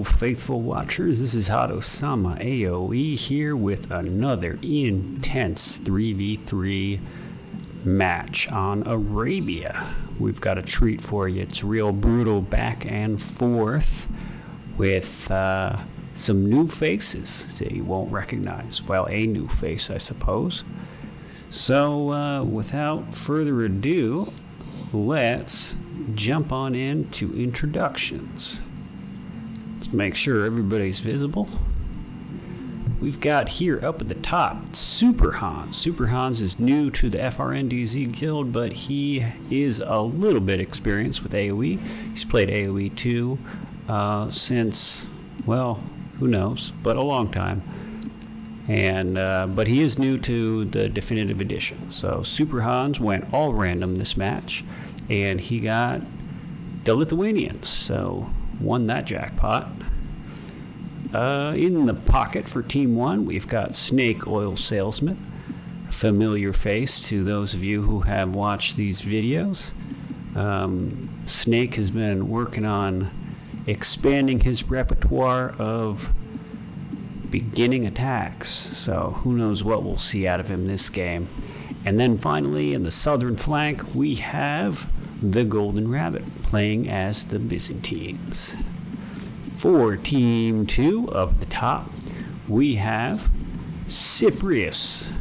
faithful watchers, this is Hado-sama AoE here with another intense 3v3 match on Arabia. We've got a treat for you. It's real brutal back and forth with some new faces that you won't recognize. Well, a new face, I suppose. So without further ado, let's jump on into introductions. Let's make sure everybody's visible. We've got here up at the top Superhans. Superhans is new to the FRNDZ guild, but he is a little bit experienced with AoE. He's played AoE 2 since, well, who knows, but a long time. And but he is new to the definitive edition. So Superhans went all random this match, and he got the Lithuanians, so won that jackpot. In the pocket for Team 1, we've got Snakeoilsalesman, a familiar face to those of you who have watched these videos. Snake has been working on expanding his repertoire of beginning attacks, so who knows what we'll see out of him this game. And then finally, in the southern flank, we have the Golden Rabbit playing as the Byzantines. For Team 2, up at the top, we have Cyprious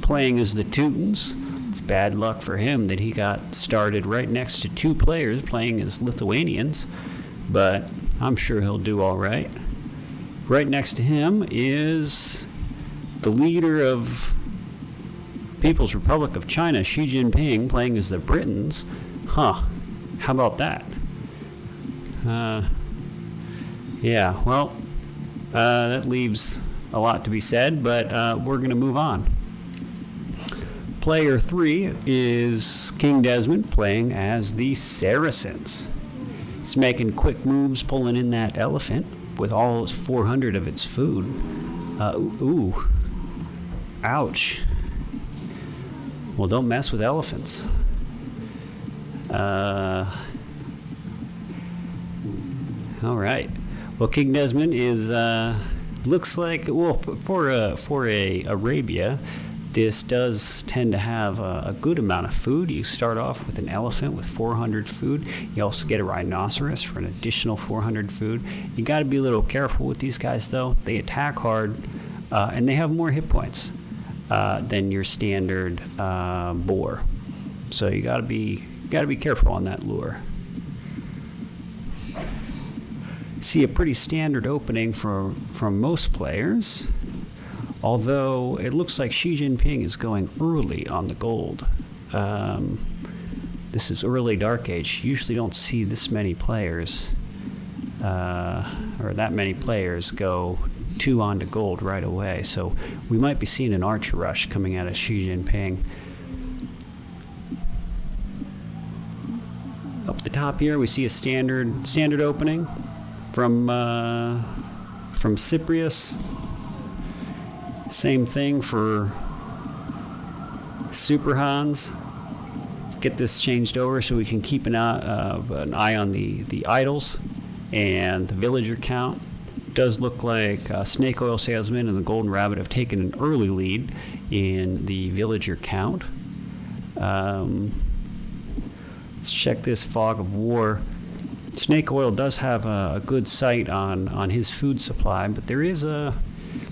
playing as the Teutons. It's bad luck for him that he got started right next to two players playing as Lithuanians, but I'm sure he'll do all right. Right next to him is the leader of People's Republic of China, Xi Jinping, playing as the Britons. Huh, how about that? Yeah, well, that leaves a lot to be said, but we're going to move on. Player 3 is Kingdesmond playing as the Saracens. He's making quick moves, pulling in that elephant with all 400 of its food. Ooh. Ouch. Well, don't mess with elephants. All right. Well, Kingdesmond is looks like, well, for a Arabia, this does tend to have a good amount of food. You start off with an elephant with 400 food. You also get a rhinoceros for an additional 400 food. You got to be a little careful with these guys, though. They attack hard, and they have more hit points than your standard boar. So you got to be careful on that lure. See a pretty standard opening from most players, although it looks like Xi Jinping is going early on the gold. This is early Dark Age. You usually don't see this many players, or that many players go 2 on to gold right away, so we might be seeing an archer rush coming out of Xi Jinping. Up the top here we see a standard opening from Cyprious. Same thing for Superhans. Let's get this changed over so we can keep an eye on the idols and the villager count. It does look like Snakeoilsalesman and the Golden Rabbit have taken an early lead in the villager count. Let's check this Fog of War. Snake Oil does have a good sight on his food supply, but there is a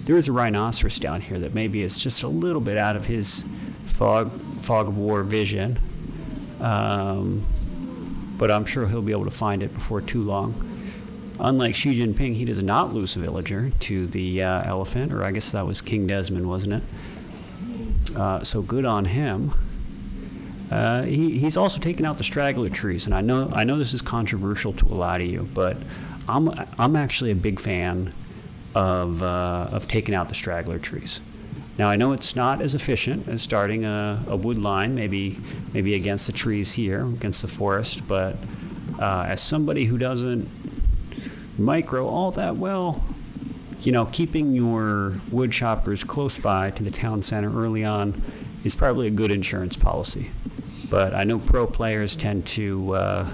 rhinoceros down here that maybe is just a little bit out of his fog of war vision, but I'm sure he'll be able to find it before too long. Unlike Xi Jinping, he does not lose a villager to the elephant, or I guess that was Kingdesmond, wasn't it? So good on him. He's also taken out the straggler trees, and I know this is controversial to a lot of you, but I'm actually a big fan of taking out the straggler trees. Now I know it's not as efficient as starting a wood line, maybe against the trees here, against the forest, but as somebody who doesn't micro all that well, keeping your wood choppers close by to the town center early on is probably a good insurance policy. But I know pro players tend to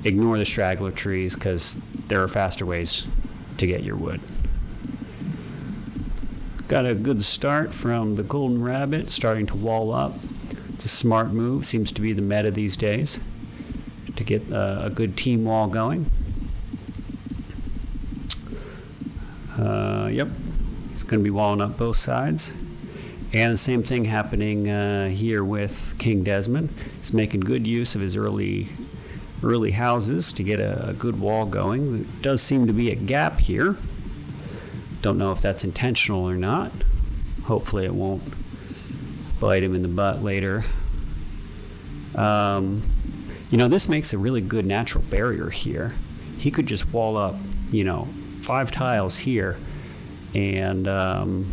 ignore the straggler trees because there are faster ways to get your wood. Got a good start from the golden rabbit, starting to wall up. It's a smart move, seems to be the meta these days, to get a good team wall going. Yep, he's going to be walling up both sides. And the same thing happening here with Kingdesmond. He's making good use of his early houses to get a good wall going. There does seem to be a gap here. Don't know if that's intentional or not. Hopefully it won't bite him in the butt later. This makes a really good natural barrier here. He could just wall up, 5 tiles here, and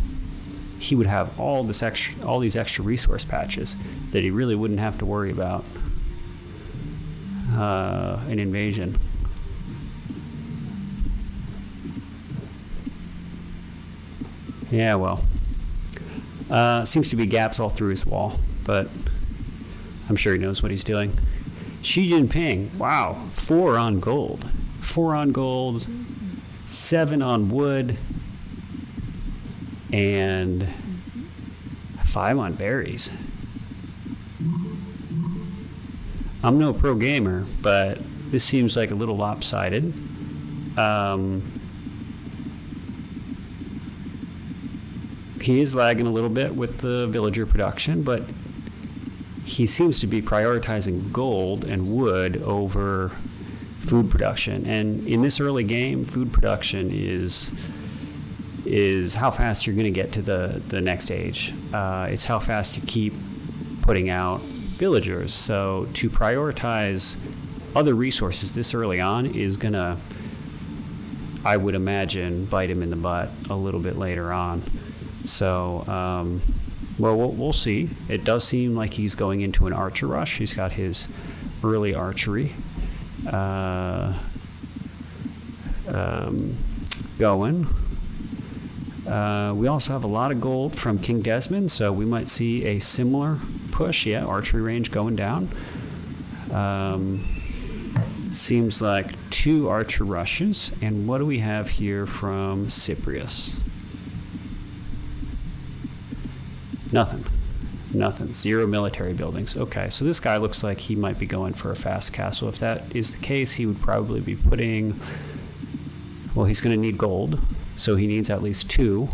he would have all these extra resource patches that he really wouldn't have to worry about an invasion. Yeah, well, seems to be gaps all through his wall, but I'm sure he knows what he's doing. Xi Jinping, wow, 4 on gold. 4 on gold, 7 on wood, and 5 on berries. I'm no pro gamer, but this seems like a little lopsided. He is lagging a little bit with the villager production, but he seems to be prioritizing gold and wood over food production. And in this early game, food production is how fast you're going to get to the next age. It's how fast you keep putting out villagers. So to prioritize other resources this early on is going to, I would imagine, bite him in the butt a little bit later on. So, we'll see. It does seem like he's going into an archer rush. He's got his early archery going. We also have a lot of gold from Kingdesmond, so we might see a similar push. Yeah, archery range going down. Seems like 2 archer rushes. And what do we have here from Cyprious? Nothing. 0 military buildings. Okay, so this guy looks like he might be going for a fast castle. If that is the case, he would probably be putting... Well, he's going to need gold, so he needs at least 2.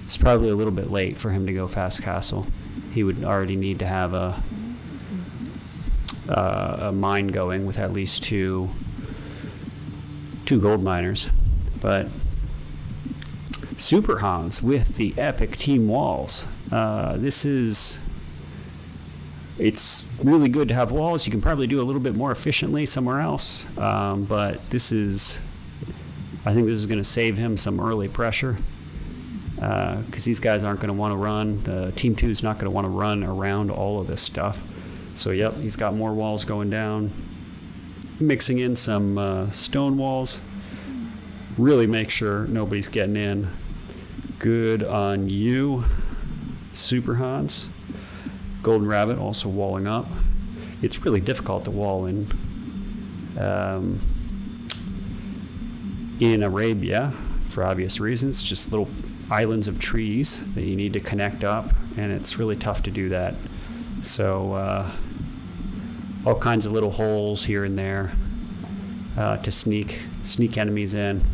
It's probably a little bit late for him to go fast castle. He would already need to have a mine going with at least two gold miners. But Superhans with the epic team walls. It's really good to have walls. You can probably do a little bit more efficiently somewhere else, but I think this is going to save him some early pressure, because these guys aren't going to want to run. The Team 2 is not going to want to run around all of this stuff. So yep, he's got more walls going down, mixing in some stone walls. Really make sure nobody's getting in. Good on you, Superhans. Golden Rabbit also walling up. It's really difficult to wall in Arabia for obvious reasons. Just little islands of trees that you need to connect up, and it's really tough to do that. So all kinds of little holes here and there to sneak enemies in.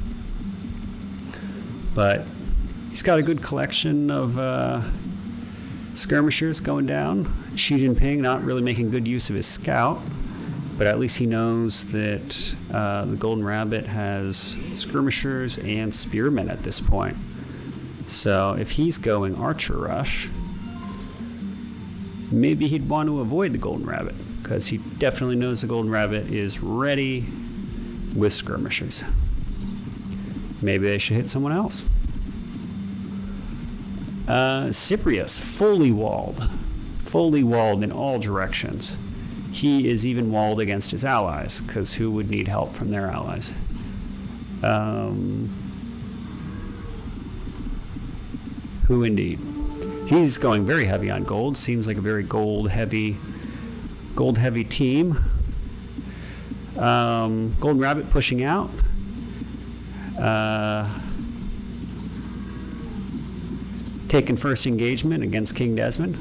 But he's got a good collection of skirmishers going down. Xi Jinping not really making good use of his scout, but at least he knows that the Golden Rabbit has skirmishers and spearmen at this point. So if he's going archer rush, maybe he'd want to avoid the Golden Rabbit, because he definitely knows the Golden Rabbit is ready with skirmishers. Maybe they should hit someone else. Cyprious, fully walled in all directions. He is even walled against his allies, because who would need help from their allies? Who indeed? He's going very heavy on gold. Seems like a very gold heavy team. Golden Rabbit pushing out. Taking first engagement against Kingdesmond.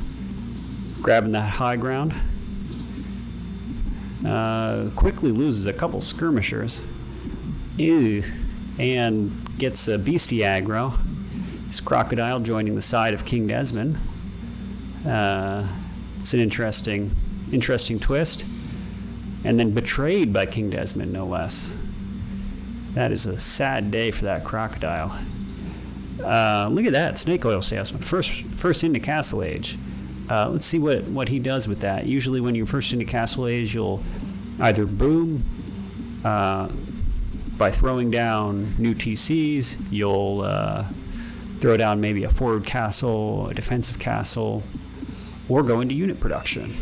Grabbing that high ground. Quickly loses a couple skirmishers. Ew. And gets a beastie aggro. This crocodile joining the side of Kingdesmond. It's an interesting twist. And then betrayed by Kingdesmond, no less. That is a sad day for that crocodile. Look at that, Snakeoilsalesman. First into Castle Age. Let's see what he does with that. Usually when you're first into Castle Age, you'll either boom by throwing down new TCs, you'll throw down maybe a forward castle, a defensive castle, or go into unit production.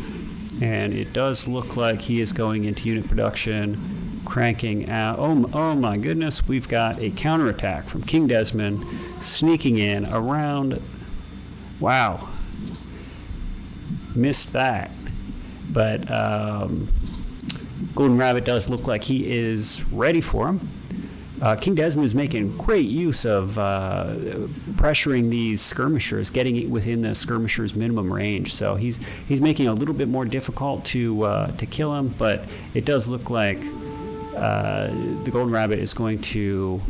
And it does look like he is going into unit production, cranking out. Oh my goodness, we've got a counterattack from Kingdesmond sneaking in around. Wow. Missed that. But Golden Rabbit does look like he is ready for him. Kingdesmond is making great use of pressuring these skirmishers, getting it within the skirmishers' minimum range. So he's making it a little bit more difficult to kill him, but it does look like the Golden Rabbit is going to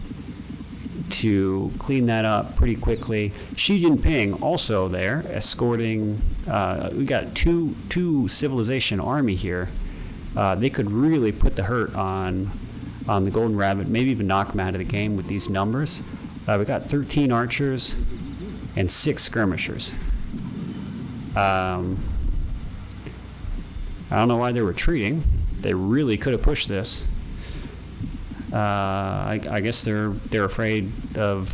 clean that up pretty quickly. Xi Jinping also there, escorting. We got two civilization army here. They could really put the hurt on the Golden Rabbit, maybe even knock him out of the game with these numbers. We got 13 archers and 6 skirmishers. I don't know why they're retreating. They really could have pushed this. I guess they're afraid of.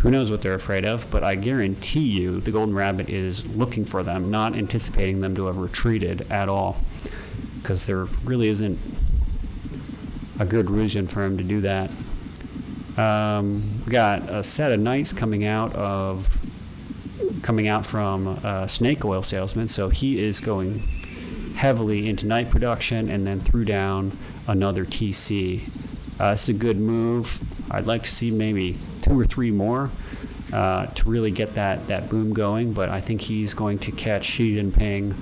Who knows what they're afraid of? But I guarantee you, the Golden Rabbit is looking for them, not anticipating them to have retreated at all, because there really isn't a good reason for him to do that. We got a set of knights coming out from Snakeoilsalesman, so he is going heavily into knight production and then threw down another TC. It's a good move. I'd like to see maybe 2 or 3 more to really get that boom going, but I think he's going to catch Xi Jinping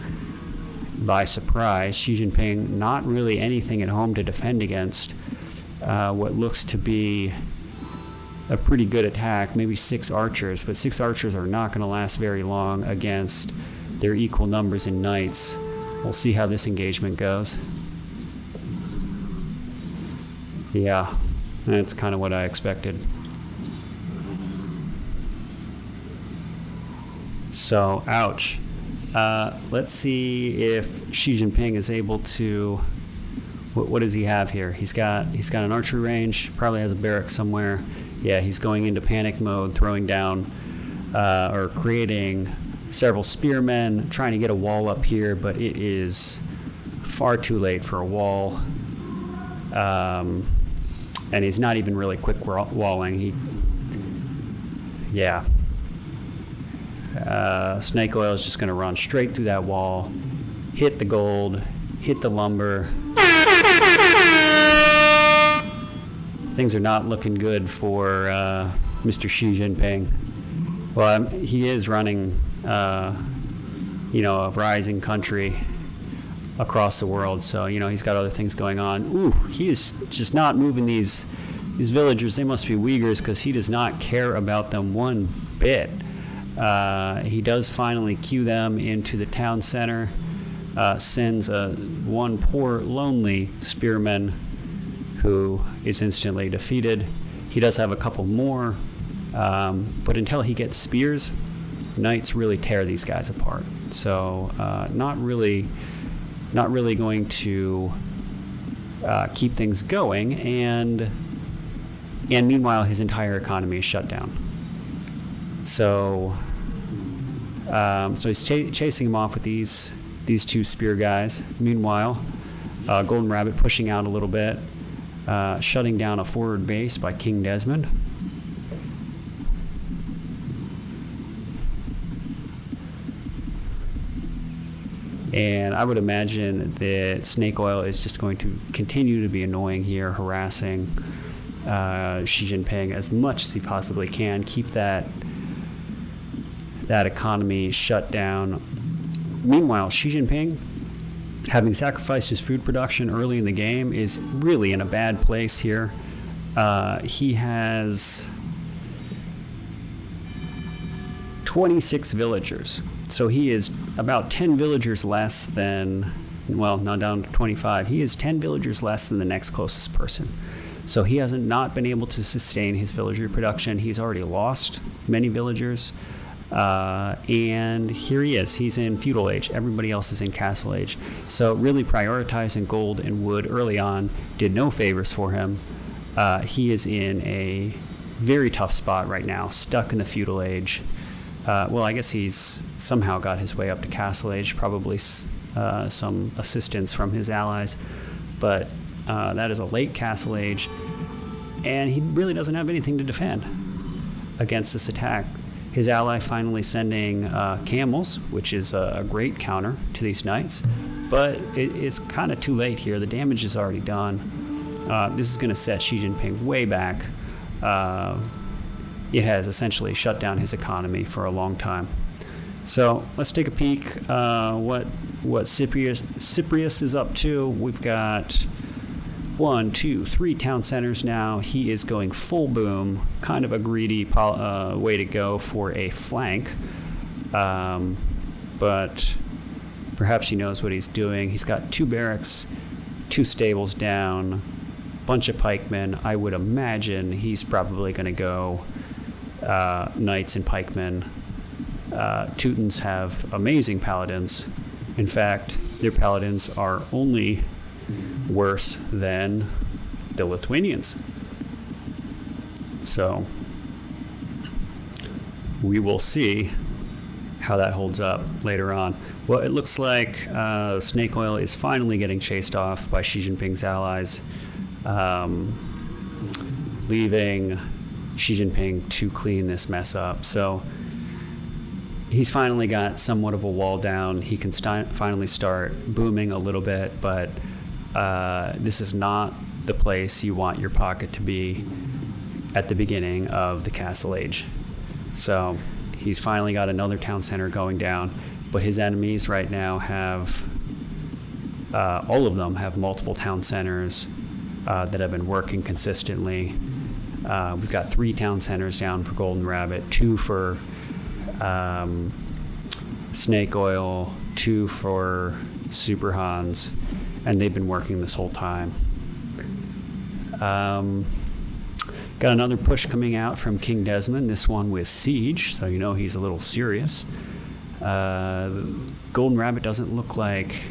by surprise. Xi Jinping not really anything at home to defend against what looks to be a pretty good attack, maybe 6 archers, but 6 archers are not going to last very long against their equal numbers in knights. We'll see how this engagement goes. Yeah, that's kind of what I expected. So, ouch. Let's see if Xi Jinping is able to. What does he have here? He's got an archery range. Probably has a barrack somewhere. Yeah, he's going into panic mode, throwing down or creating several spearmen, trying to get a wall up here, but it is far too late for a wall. And he's not even really quick walling. Snake Oil is just going to run straight through that wall, hit the gold, hit the lumber. Things are not looking good for Mr. Xi Jinping. Well, he is running, a rising country across the world, so he's got other things going on. Ooh, he is just not moving these villagers. They must be Uyghurs, because he does not care about them one bit. He does finally cue them into the town center, sends one poor lonely spearman who is instantly defeated. He does have a couple more, but until he gets spears, knights really tear these guys apart. So not really going to keep things going, and meanwhile his entire economy is shut down. So he's chasing him off with these 2 spear guys. Meanwhile, Golden Rabbit pushing out a little bit, shutting down a forward base by Kingdesmond. And I would imagine that Snakeoil is just going to continue to be annoying here, harassing Xi Jinping as much as he possibly can, keep that economy shut down. Meanwhile, Xi Jinping, having sacrificed his food production early in the game, is really in a bad place here. He has 26 villagers. So he is about 10 villagers less than, well, now down to 25. He is 10 villagers less than the next closest person. So he hasn't not been able to sustain his villager production. He's already lost many villagers. And here he is. He's in feudal age. Everybody else is in castle age. So really prioritizing gold and wood early on did no favors for him. He is in a very tough spot right now, stuck in the feudal age. Well, I guess he's somehow got his way up to castle age, probably some assistance from his allies. But that is a late castle age, and he really doesn't have anything to defend against this attack. His ally finally sending camels, which is a great counter to these knights, but it's kind of too late here. The damage is already done. This is going to set Xi Jinping way back. It has essentially shut down his economy for a long time. So let's take a peek what Cyprious is up to. We've got 1, 2, 3 town centers now. He is going full boom, kind of a greedy way to go for a flank, but perhaps he knows what he's doing. He's got 2 barracks, 2 stables down, bunch of pikemen. I would imagine he's probably going to go knights and pikemen. Teutons have amazing paladins. In fact, their paladins are only worse than the Lithuanians. So we will see how that holds up later on. Well, it looks like Snakeoil is finally getting chased off by Xi Jinping's allies, leaving Xi Jinping to clean this mess up. So he's finally got somewhat of a wall down. He can finally start booming a little bit, but this is not the place you want your pocket to be at the beginning of the castle age. So he's finally got another town center going down, but his enemies right now have, all of them have multiple town centers that have been working consistently. We've got 3 town centers down for Golden Rabbit, 2 for Snakeoil, 2 for Superhans, and they've been working this whole time. Got another push coming out from Kingdesmond, this one with Siege, so you know he's a little serious. Golden Rabbit doesn't look like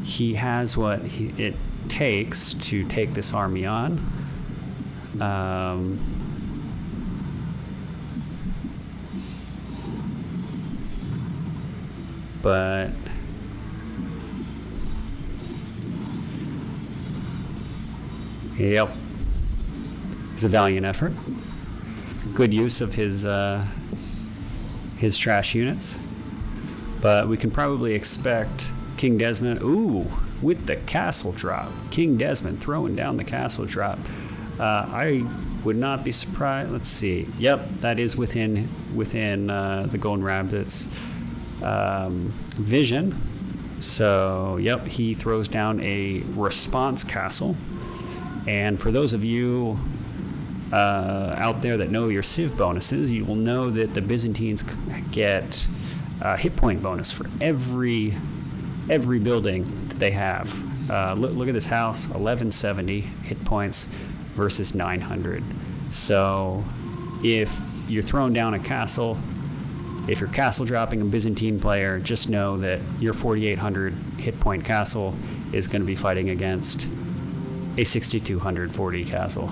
he has what it takes to take this army on. But yep, it's a valiant effort. Good use of his trash units. But we can probably expect Kingdesmond, with the castle drop. Kingdesmond throwing down the castle drop. I would not be surprised. Let's see. Yep, that is within the Golden Rabbit's vision. So, yep, he throws down a response castle. And for those of you out there that know your civ bonuses, you will know that the Byzantines get hit point bonus for every building that they have. Look at this house, 1170 hit points versus 900. So if you're throwing down a castle, if you're castle dropping a Byzantine player, just know that your 4,800 hit point castle is going to be fighting against a 6,240 castle.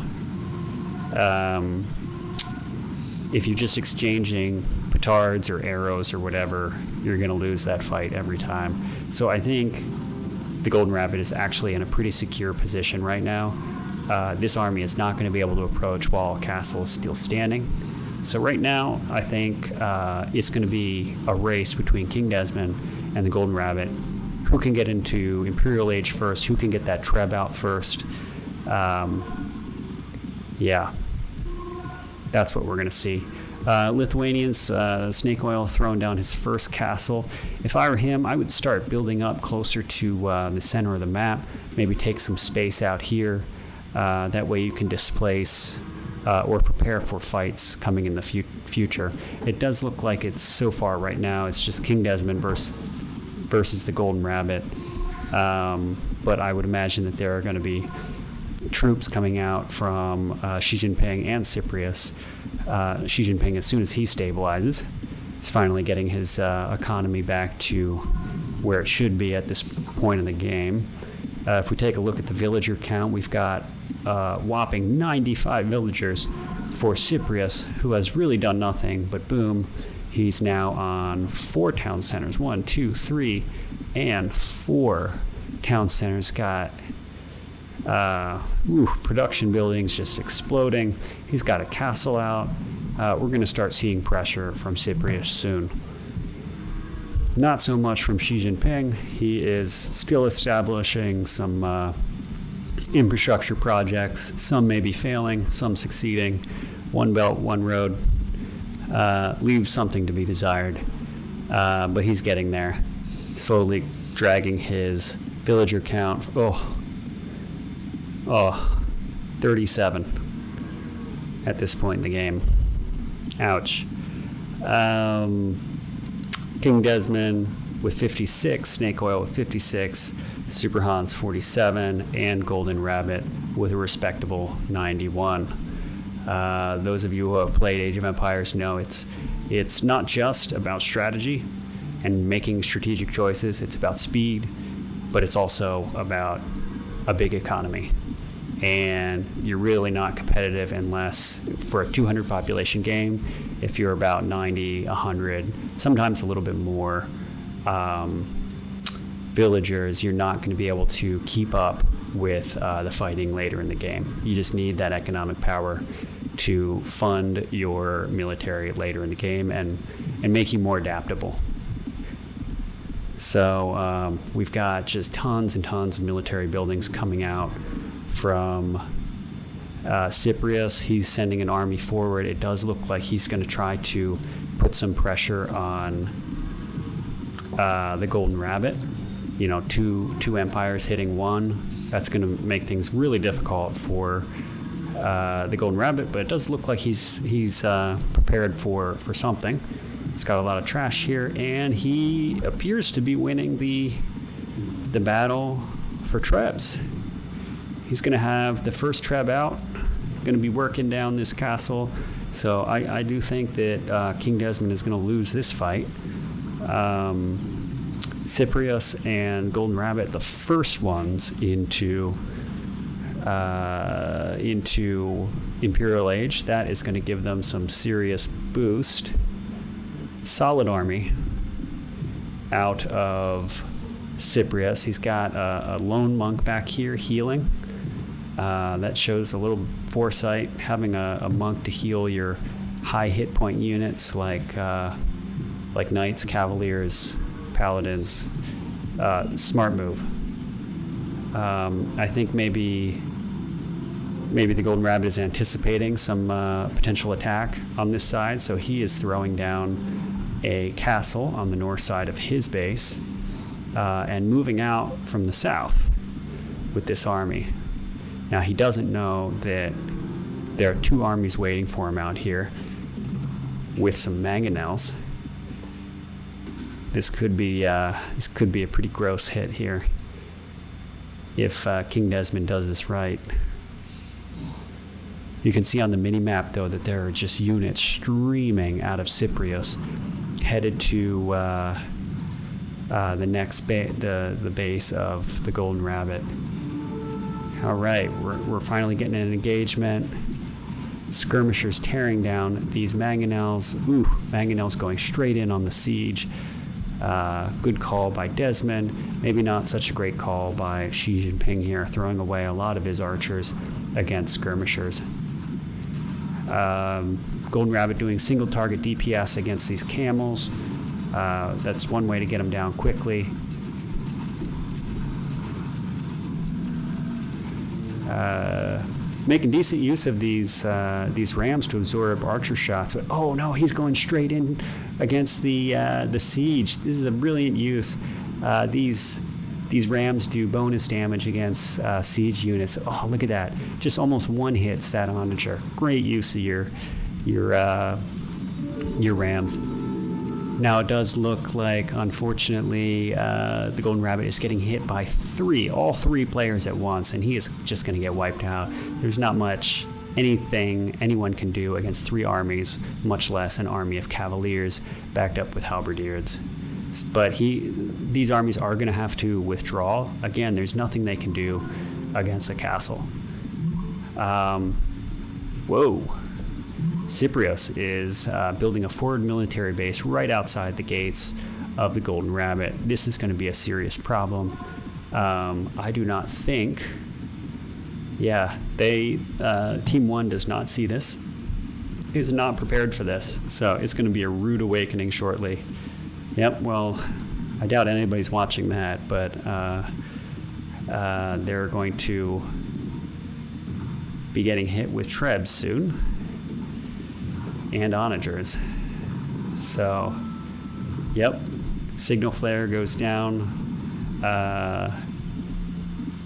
If you're just exchanging petards or arrows or whatever, you're going to lose that fight every time. So I think the Golden Rabbit is actually in a pretty secure position right now. This army is not going to be able to approach while castle is still standing. So right now, I think it's going to be a race between Kingdesmond and the Golden Rabbit who can get into Imperial Age first, who can get that Treb out first. Yeah, that's what we're going to see. Lithuanians, Snake Oil throwing down his first castle. If I were him, I would start building up closer to the center of the map, maybe take some space out here. That way you can displace or prepare for fights coming in the future. It does look like it's so far right now, it's just Kingdesmond versus the Golden Rabbit. But I would imagine that there are going to be troops coming out from Xi Jinping and Cyprious. Xi Jinping, as soon as he stabilizes, is finally getting his economy back to where it should be at this point in the game. If we take a look at the villager count, we've got whopping 95 villagers for Cyprious, who has really done nothing, but boom, he's now on 4 town centers. 1, 2, 3, and 4 town centers. Got production buildings just exploding. He's got a castle out. We're going to start seeing pressure from Cyprious soon. Not so much from Xi Jinping. He is still establishing some infrastructure projects. Some may be failing, some succeeding. One belt, one road. Leaves something to be desired. But he's getting there. Slowly dragging his villager count. 37 at this point in the game. Ouch. Kingdesmond with 56, Snake Oil with 56, Superhans 47, and Golden Rabbit with a respectable 91. Those of you who have played Age of Empires know it's not just about strategy and making strategic choices. It's about speed, but it's also about a big economy. And you're really not competitive unless, for a 200 population game, if you're about 90, 100, sometimes a little bit more villagers, you're not going to be able to keep up with the fighting later in the game. You just need that economic power to fund your military later in the game and make you more adaptable. So we've got just tons and tons of military buildings coming out from Cyprious. He's sending an army forward. It does look like he's going to try to put some pressure on the Golden Rabbit. You know, two empires hitting one. That's going to make things really difficult for the Golden Rabbit, but it does look like he's prepared for something. It's got a lot of trash here, and he appears to be winning the battle for Trebs. He's going to have the first Treb out, going to be working down this castle. So I do think that Kingdesmond is going to lose this fight. Cyprious and Golden Rabbit, the first ones into Imperial Age. That is going to give them some serious boost. Solid army out of Cyprious. He's got a lone monk back here healing. That shows a little foresight, having a monk to heal your high hit point units like knights, cavaliers, paladins. Smart move. I think maybe the Golden Rabbit is anticipating some potential attack on this side, so he is throwing down a castle on the north side of his base and moving out from the south with this army. Now, he doesn't know that there are 2 armies waiting for him out here with some mangonels. This could be a pretty gross hit here if Kingdesmond does this right. You can see on the mini-map, though, that there are just units streaming out of Cyprious, headed to the next the base of the Golden Rabbit. All right, we're finally getting an engagement. Skirmishers tearing down these mangonels. Ooh, mangonels going straight in on the siege. Good call by Desmond. Maybe not such a great call by Xi Jinping here, throwing away a lot of his archers against skirmishers. Golden Rabbit doing single target DPS against these camels. That's one way to get them down quickly. Making decent use of these rams to absorb archer shots. But, oh no, he's going straight in against the siege. This is a brilliant use. These rams do bonus damage against siege units. Oh, look at that! Just almost one hits that onager. Great use of your rams. Now it does look like, unfortunately, the Golden Rabbit is getting hit by all three players at once, and he is just going to get wiped out. There's not much anything anyone can do against three armies, much less an army of cavaliers backed up with halberdiers. But these armies are going to have to withdraw. Again, there's nothing they can do against a castle. Whoa. Cyprious is building a forward military base right outside the gates of the Golden Rabbit. This is going to be a serious problem. I do not think... Yeah, Team 1 does not see this. Is not prepared for this. So it's going to be a rude awakening shortly. Yep, well, I doubt anybody's watching that, but they're going to be getting hit with trebs soon. And onagers. So, yep, signal flare goes down.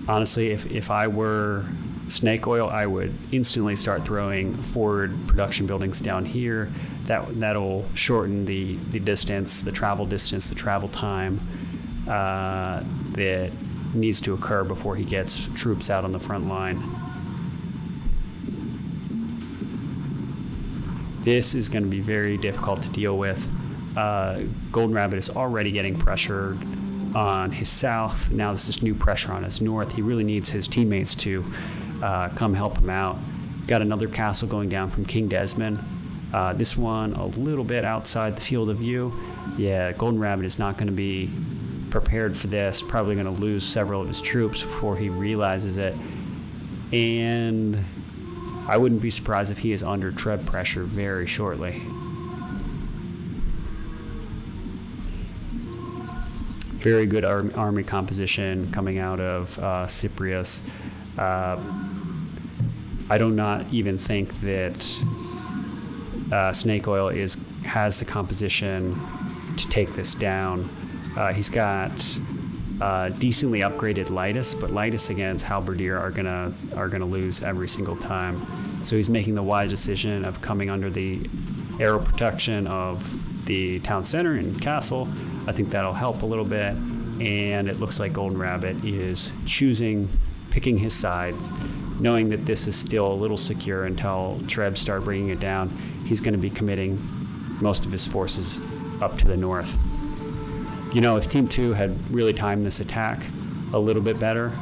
Honestly, if I were Snake Oil, I would instantly start throwing forward production buildings down here. That'll shorten the distance, the travel distance, the travel time that needs to occur before he gets troops out on the front line. This is going to be very difficult to deal with. Golden Rabbit is already getting pressured on his south. Now this is new pressure on his north. He really needs his teammates to come help him out. Got another castle going down from Kingdesmond. This one a little bit outside the field of view. Yeah, Golden Rabbit is not going to be prepared for this. Probably going to lose several of his troops before he realizes it. And I wouldn't be surprised if he is under treb pressure very shortly. Very good army composition coming out of Cyprious. I do not even think that Snake Oil has the composition to take this down. He's got decently upgraded Lightus, but Lightus against Halberdier are gonna lose every single time. So he's making the wise decision of coming under the arrow protection of the town center and castle. I think that'll help a little bit, and it looks like Golden Rabbit is picking his sides, knowing that this is still a little secure until Trebs start bringing it down. He's going to be committing most of his forces up to the north. You know, if Team 2 had really timed this attack a little bit better,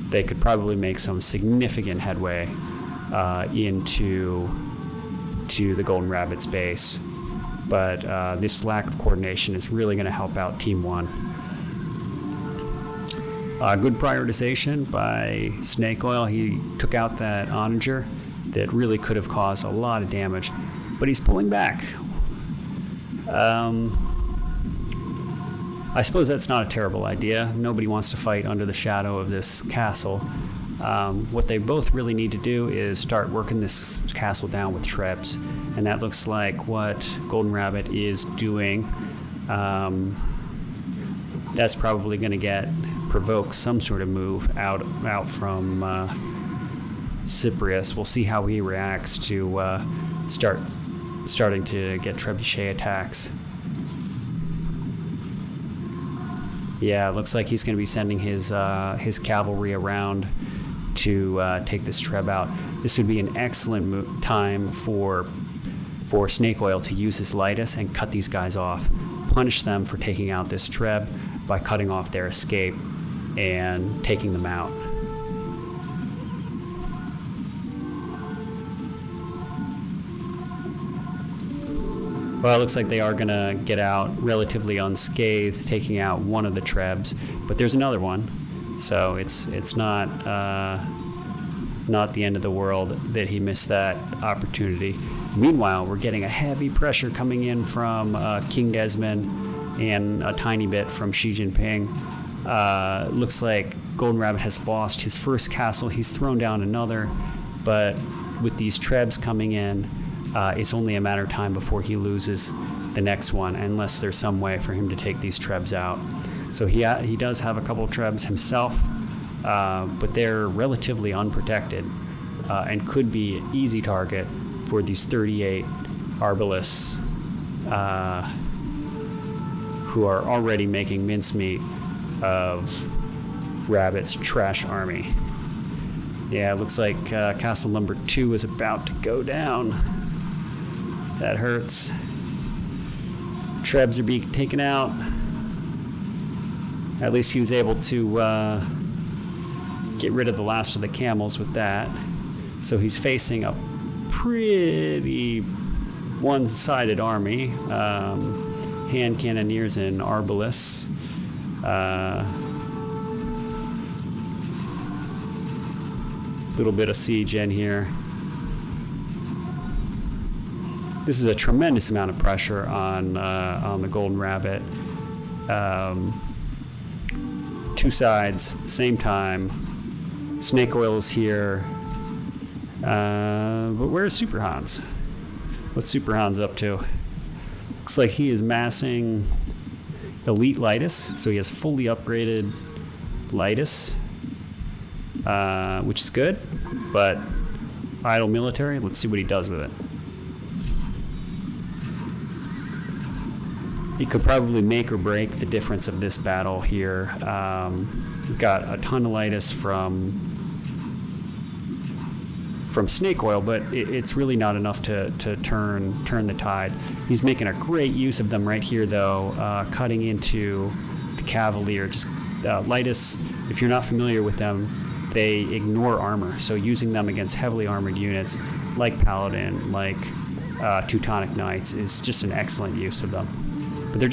they could probably make some significant headway into the Golden Rabbit's base. But this lack of coordination is really going to help out Team 1. Good prioritization by Snake Oil. He took out that onager that really could have caused a lot of damage, but he's pulling back. I suppose that's not a terrible idea. Nobody wants to fight under the shadow of this castle. What they both really need to do is start working this castle down with trebs, and that looks like what Golden Rabbit is doing. That's probably going to provoke some sort of move out from Cyprious. We'll see how he reacts to starting to get trebuchet attacks. Yeah, it looks like he's going to be sending his cavalry around to take this treb out. This would be an excellent time for Snake Oil to use his Lightus and cut these guys off. Punish them for taking out this treb by cutting off their escape and taking them out. Well, it looks like they are going to get out relatively unscathed, taking out one of the trebs, but there's another one, so it's not the end of the world that he missed that opportunity. Meanwhile, we're getting a heavy pressure coming in from Kingdesmond and a tiny bit from Xi Jinping. Looks like Golden Rabbit has lost his first castle. He's thrown down another, but with these trebs coming in, it's only a matter of time before he loses the next one, unless there's some way for him to take these trebs out. So he does have a couple of trebs himself, but they're relatively unprotected and could be an easy target for these 38 Arbalists who are already making mincemeat of Rabbit's trash army. Yeah, it looks like castle number 2 is about to go down. That hurts. Trebs are being taken out. At least he was able to get rid of the last of the camels with that. So he's facing a pretty one-sided army. Hand cannoneers and arbalists. Little bit of siege in here. This is a tremendous amount of pressure on the Golden Rabbit. Two sides, same time. Snake Oil is here. But where's Superhans? What's Superhans up to? Looks like he is massing elite Lightus, so he has fully upgraded Lightus, which is good, but idle military. Let's see what he does with it. He could probably make or break the difference of this battle here. We've got a ton of Lightus from Snake Oil, but it's really not enough to turn the tide. He's making a great use of them right here, though, cutting into the Cavalier. Just Lightus, if you're not familiar with them, they ignore armor, so using them against heavily armored units like Paladin, like Teutonic Knights, is just an excellent use of them. But he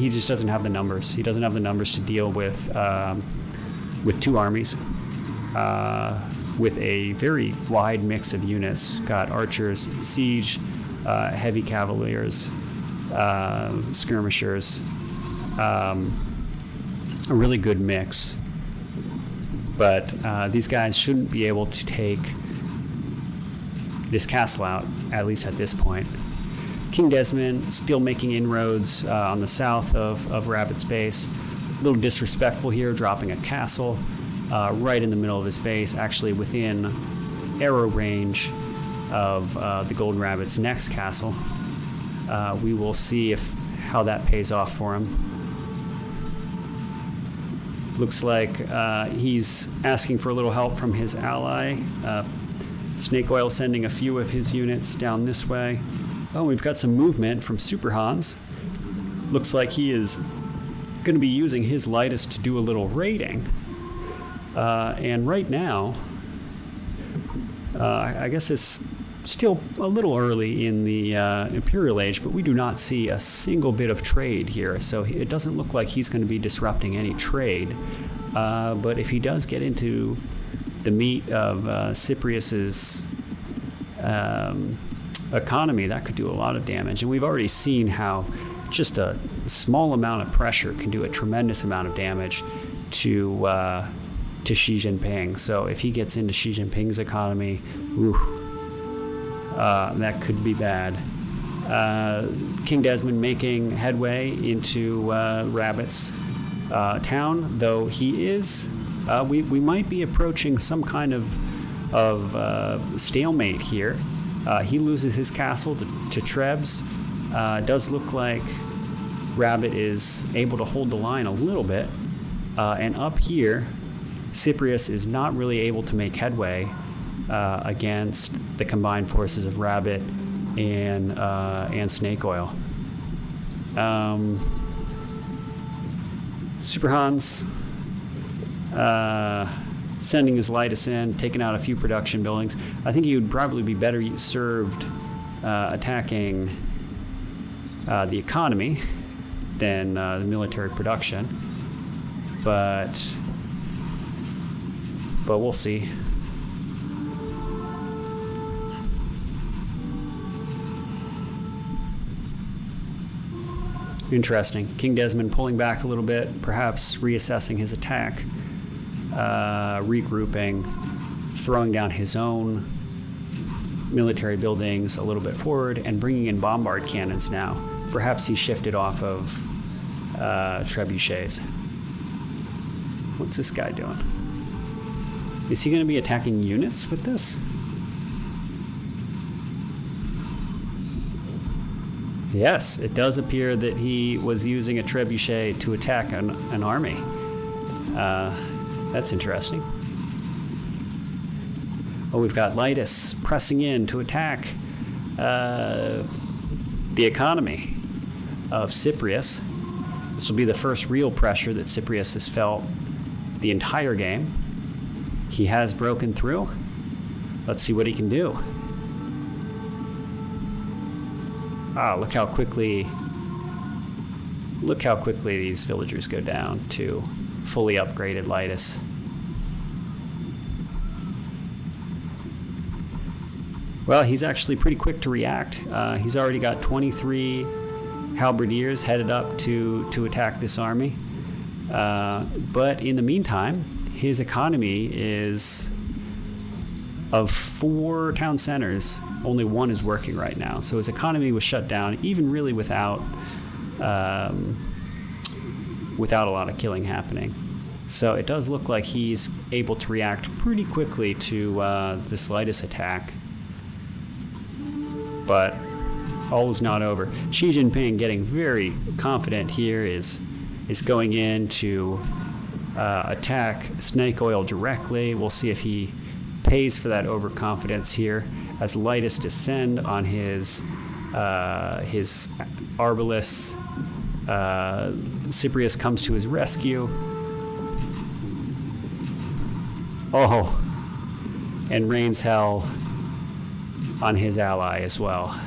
just doesn't have the numbers. He doesn't have the numbers to deal with two armies. With a very wide mix of units. Got archers, siege, heavy cavaliers, skirmishers. A really good mix. But these guys shouldn't be able to take this castle out, at least at this point. Kingdesmond still making inroads on the south of Rabbit's base. A little disrespectful here, dropping a castle right in the middle of his base, actually within arrow range of the Golden Rabbit's next castle. We will see how that pays off for him. Looks like he's asking for a little help from his ally. Snake Oil sending a few of his units down this way. Oh, we've got some movement from Superhans. Looks like he is going to be using his Lightus to do a little raiding. And right now, I guess it's still a little early in the Imperial Age, but we do not see a single bit of trade here. So it doesn't look like he's going to be disrupting any trade. But if he does get into the meat of Cyprious's economy, that could do a lot of damage. And we've already seen how just a small amount of pressure can do a tremendous amount of damage to Xi Jinping. So if he gets into Xi Jinping's economy, that could be bad. Kingdesmond making headway into Rabbit's town, though he is. We might be approaching some kind of stalemate here. He loses his castle to Trebs. Does look like Rabbit is able to hold the line a little bit. And up here, Cyprious is not really able to make headway against the combined forces of Rabbit and Snake Oil. Superhans sending his Lightus in, taking out a few production buildings. I think he would probably be better served attacking the economy than the military production, but we'll see. Interesting. Kingdesmond pulling back a little bit, perhaps reassessing his attack, regrouping, throwing down his own military buildings a little bit forward, and bringing in bombard cannons now. Perhaps he shifted off of trebuchets. What's this guy doing? Is he going to be attacking units with this? Yes, it does appear that he was using a trebuchet to attack an army. That's interesting. Oh, we've got Lytus pressing in to attack the economy of Cyprious. This will be the first real pressure that Cyprious has felt the entire game. He has broken through. Let's see what he can do. Ah, look how quickly these villagers go down to fully upgraded Lytus. Well, he's actually pretty quick to react. He's already got 23 halberdiers headed up to attack this army. But in the meantime, his economy is of 4 town centers, only 1 is working right now. So his economy was shut down, even really without a lot of killing happening. So it does look like he's able to react pretty quickly to this Lytus attack. But all is not over. Xi Jinping, getting very confident here, is going in to attack Snake Oil directly. We'll see if he pays for that overconfidence here as Lytus descend on his Arbalest. Cyprious comes to his rescue. Oh, and rains hell on his ally as well.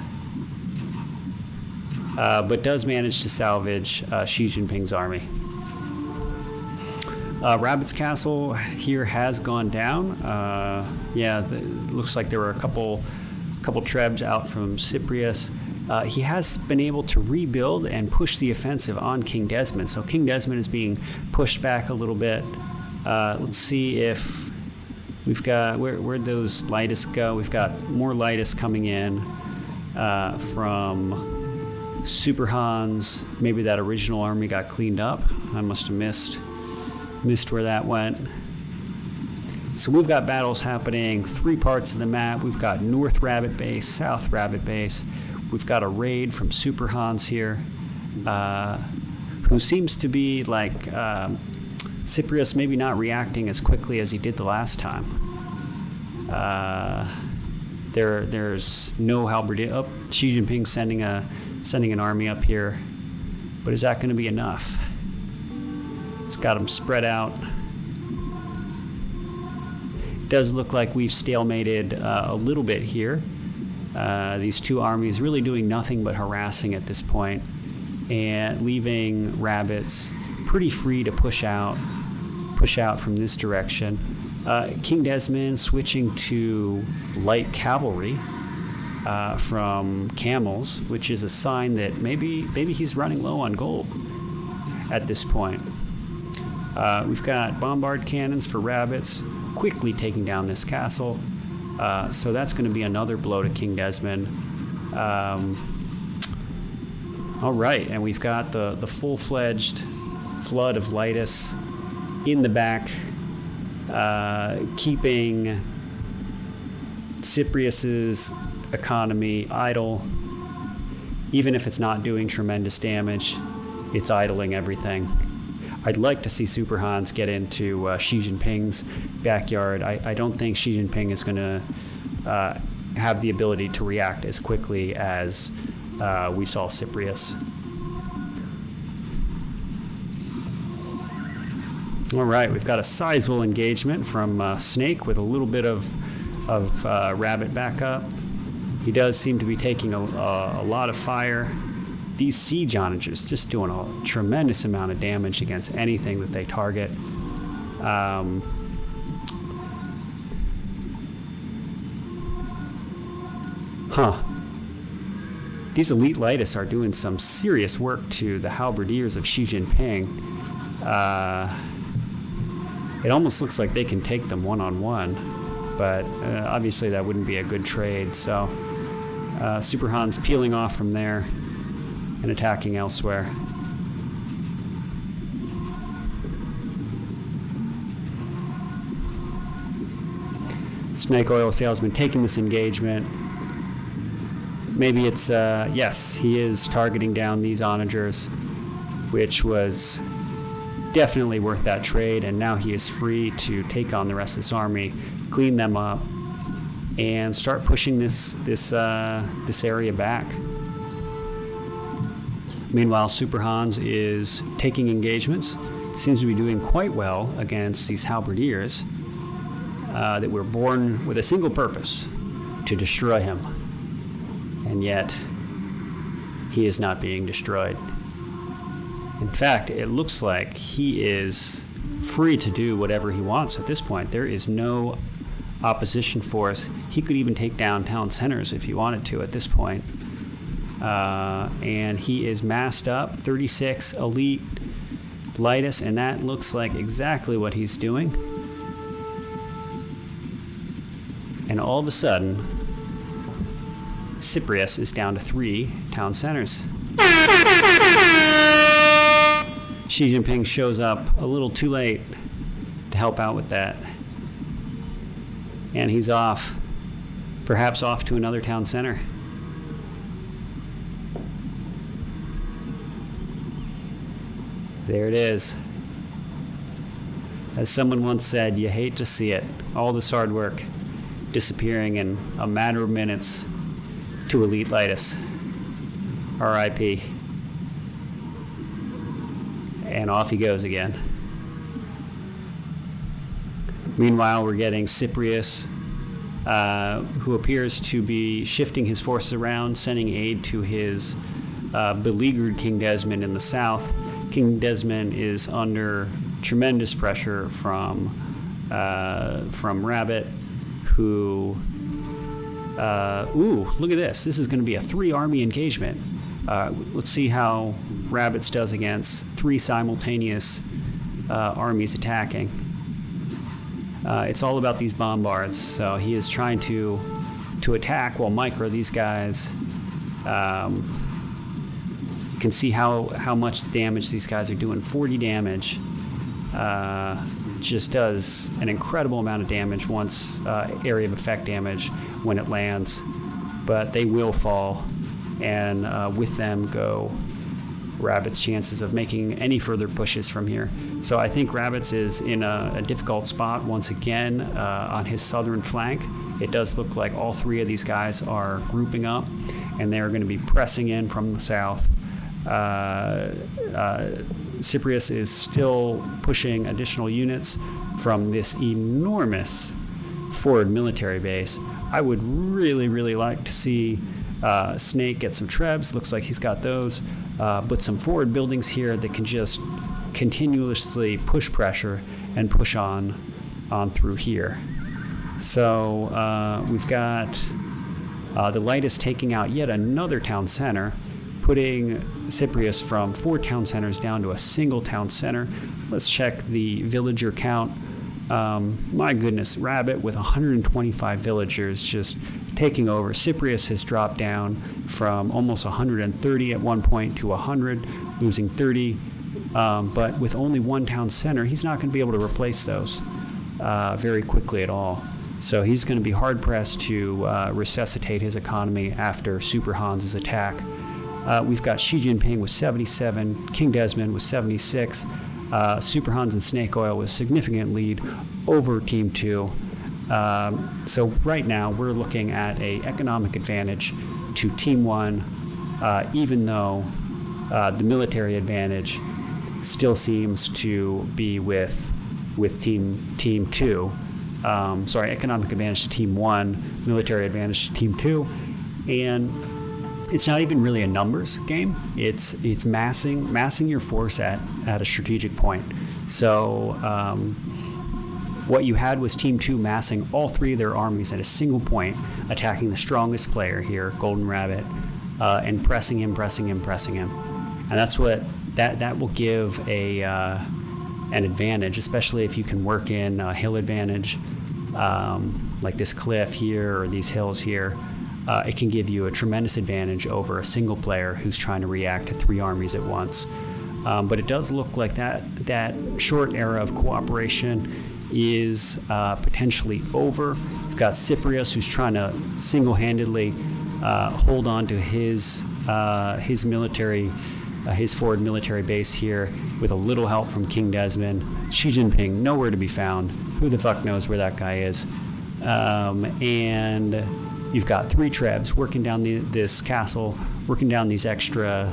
But does manage to salvage Xi Jinping's army. Rabbit's Castle here has gone down. Yeah, looks like there were a couple trebs out from Cyprious. He has been able to rebuild and push the offensive on Kingdesmond. So Kingdesmond is being pushed back a little bit. Let's see if we've got, where'd those Lytus go? We've got more Lytus coming in from Superhans. Maybe that original army got cleaned up. I must have missed where that went. So we've got battles happening 3 parts of the map. We've got North Rabbit Base, South Rabbit Base. We've got a raid from Superhans here, who seems to be like Cyprious maybe not reacting as quickly as he did the last time. There's no halberdier. Oh, Xi Jinping sending an army up here, but is that going to be enough? It's got them spread out. It does look like we've stalemated a little bit here. These 2 armies really doing nothing but harassing at this point, and leaving rabbits pretty free to push out from this direction. Kingdesmond switching to light cavalry from camels, which is a sign that maybe he's running low on gold at this point. We've got bombard cannons for rabbits, quickly taking down this castle. So that's going to be another blow to Kingdesmond. All right, and we've got the full-fledged flood of Lytus in the back, keeping Cyprious's economy idle. Even if it's not doing tremendous damage, it's idling everything. I'd like to see Superhans get into Xi Jinping's backyard. I don't think Xi Jinping is going to have the ability to react as quickly as we saw Cyprious. All right, we've got a sizable engagement from Snake with a little bit of rabbit backup. He does seem to be taking a lot of fire. These siege onagers just doing a tremendous amount of damage against anything that they target. These elite Lightus are doing some serious work to the halberdiers of Xi Jinping. It almost looks like they can take them one-on-one, but obviously that wouldn't be a good trade. So Superhans peeling off from there and attacking elsewhere. Snakeoilsalesman taking this engagement. Maybe it's, yes, he is targeting down these onagers, which was definitely worth that trade, and now he is free to take on the rest of this army, clean them up, and start pushing this area back. Meanwhile, Superhans is taking engagements, seems to be doing quite well against these halberdiers that were born with a single purpose, to destroy him. And yet, he is not being destroyed. In fact, it looks like he is free to do whatever he wants at this point. There is no opposition force. He could even take down town centers if he wanted to at this point. And he is massed up, 36 elite Lightus, and that looks like exactly what he's doing. And all of a sudden, Cyprious is down to 3 town centers. Xi Jinping shows up a little too late to help out with that. And he's off, perhaps off to another town center. There it is. As someone once said, you hate to see it. All this hard work disappearing in a matter of minutes to elite Lightus. R.I.P. And off he goes again. Meanwhile, we're getting Cyprious, who appears to be shifting his forces around, sending aid to his beleaguered Kingdesmond in the south. Kingdesmond is under tremendous pressure from Rabbit, who ooh, look at this. This is going to be a 3-army engagement. Let's see how Rabbits does against 3 simultaneous armies attacking. It's all about these bombards. So he is trying to attack while micro these guys. You can see how much damage these guys are doing. 40 damage. Just does an incredible amount of damage once area of effect damage when it lands, but they will fall, and with them go Rabbit's chances of making any further pushes from here. So I think Rabbit's is in a difficult spot once again on his southern flank. It does look like all 3 of these guys are grouping up, and they're going to be pressing in from the south. Cyprious is still pushing additional units from this enormous forward military base. I would really, really like to see Snake get some trebs. Looks like he's got those. But some forward buildings here that can just continuously push pressure and push on through here. So we've got the Lightus taking out yet another town center, putting Cyprious from 4 town centers down to a single town center. Let's check the villager count. My goodness, Rabbit with 125 villagers just taking over. Cyprious has dropped down from almost 130 at one point to 100, losing 30. But with only 1 town center, he's not going to be able to replace those very quickly at all. So he's going to be hard-pressed to resuscitate his economy after Superhans' attack. We've got Xi Jinping with 77, Kingdesmond with 76, Superhans and Snake Oil with significant lead over Team 2. So right now we're looking at an economic advantage to Team 1, even though the military advantage still seems to be with Team 2. Sorry, economic advantage to Team 1, military advantage to Team 2, and it's not even really a numbers game. It's massing your force at a strategic point. So what you had was Team 2 massing all 3 of their armies at a single point, attacking the strongest player here, Golden Rabbit. and pressing him. And that's what that will give an advantage, especially if you can work in a hill advantage, like this cliff here or these hills here. It can give you a tremendous advantage over a single player who's trying to react to 3 armies at once. But it does look like that short era of cooperation is potentially over. We've got Cyprious, who's trying to single-handedly hold on to his military, his forward military base here with a little help from Kingdesmond. Xi Jinping, nowhere to be found. Who the fuck knows where that guy is? And you've got 3 trebs working down this castle, working down these extra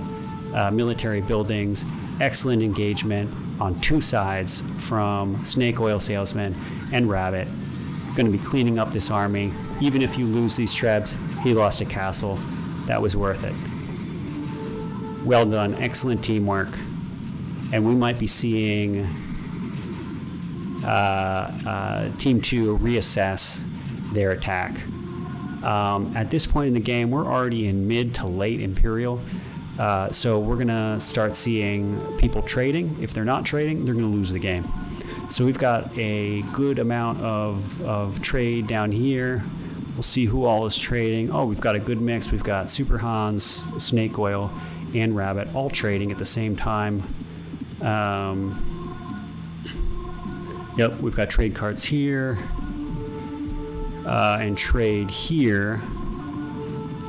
military buildings. Excellent engagement on 2 sides from Snakeoilsalesman and Rabbit. Going to be cleaning up this army. Even if you lose these trebs, he lost a castle. That was worth it. Well done. Excellent teamwork. And we might be seeing Team 2 reassess their attack. At this point in the game, we're already in mid to late Imperial. So we're going to start seeing people trading. If they're not trading, they're going to lose the game. So we've got a good amount of trade down here. We'll see who all is trading. Oh, we've got a good mix. We've got Superhans, Snakeoil, and Rabbit all trading at the same time. Yep, we've got trade cards here and trade here.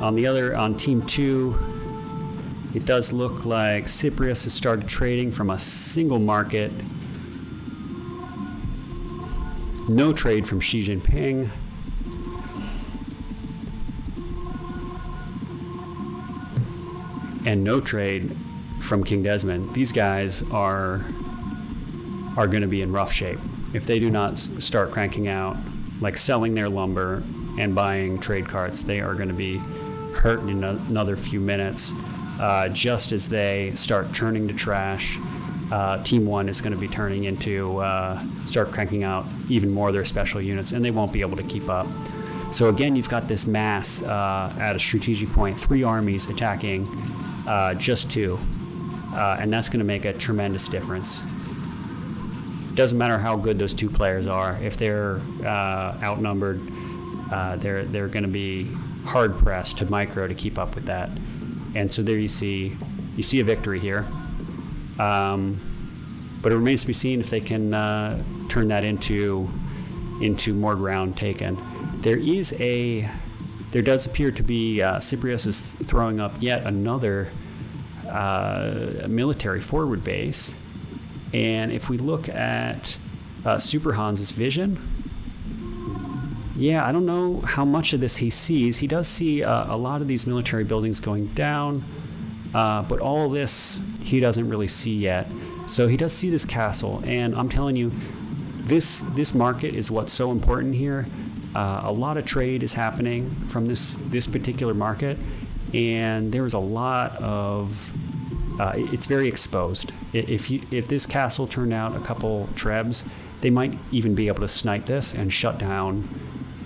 On Team 2, it does look like Cyprious has started trading from a single market. No trade from Xi Jinping. And no trade from Kingdesmond. These guys are going to be in rough shape. If they do not start cranking out, like selling their lumber and buying trade carts, they are going to be hurt in another few minutes. Just as they start turning to trash, Team 1 is going to be turning into, start cranking out even more of their special units, and they won't be able to keep up. So again, you've got this mass at a strategic point, 3 armies attacking just 2, and that's going to make a tremendous difference. Doesn't matter how good those 2 players are. If they're outnumbered, they're going to be hard pressed to micro to keep up with that. And so there you see a victory here. But it remains to be seen if they can turn that into more ground taken. There does appear to be Cyprious is throwing up yet another military forward base. And if we look at Superhans' vision, yeah, I don't know how much of this he sees. He does see a lot of these military buildings going down, but all of this he doesn't really see yet. So he does see this castle, and I'm telling you, this market is what's so important here. A lot of trade is happening from this particular market, and there's a lot of it's very exposed. If this castle turned out a couple trebs, they might even be able to snipe this and shut down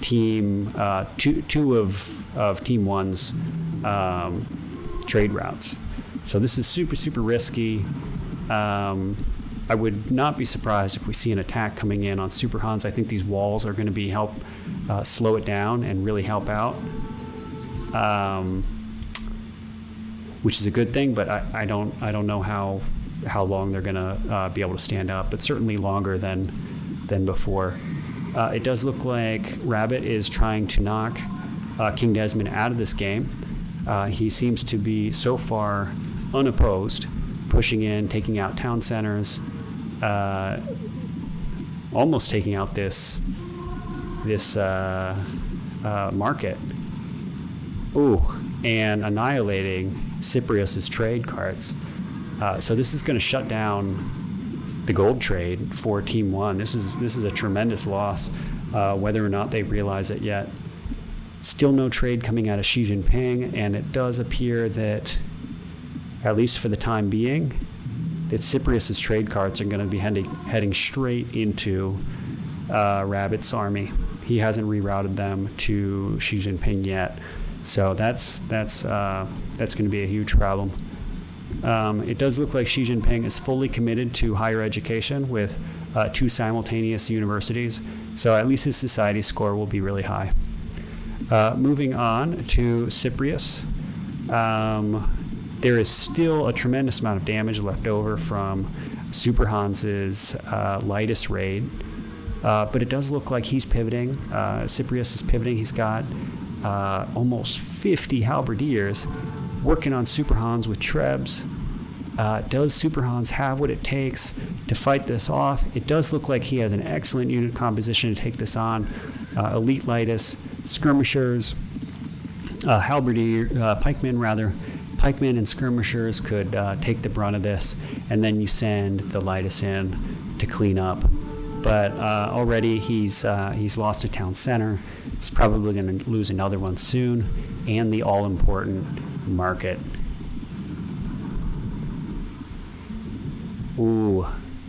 two of Team 1's trade routes. So this is super risky. I would not be surprised if we see an attack coming in on Superhans. I think these walls are going to be help slow it down and really help out, which is a good thing. But I don't know how long they're going to be able to stand up, but certainly longer than before. It does look like Rabbit is trying to knock Kingdesmond out of this game. He seems to be so far unopposed, pushing in, taking out town centers, almost taking out this market. Ooh, and annihilating Cyprious' trade carts. So this is going to shut down the gold trade for Team 1. This is a tremendous loss, whether or not they realize it yet. Still no trade coming out of Xi Jinping, and it does appear that, at least for the time being, that Cyprious' trade carts are going to be heading straight into Rabbit's army. He hasn't rerouted them to Xi Jinping yet. So that's going to be a huge problem. It does look like Xi Jinping is fully committed to higher education with 2 simultaneous universities. So at least his society score will be really high. Moving on to Cyprious. There is still a tremendous amount of damage left over from Superhans' lightest raid. But it does look like he's pivoting. Cyprious is pivoting. He's got almost 50 halberdiers working on Superhans with trebs. Does Superhans have what it takes to fight this off? It does look like he has an excellent unit composition to take this on. Elite Lightus, skirmishers, pikemen and skirmishers could take the brunt of this, and then you send the Lightus in to clean up. But already he's lost a town center. He's probably going to lose another one soon, and the all-important market. Ooh,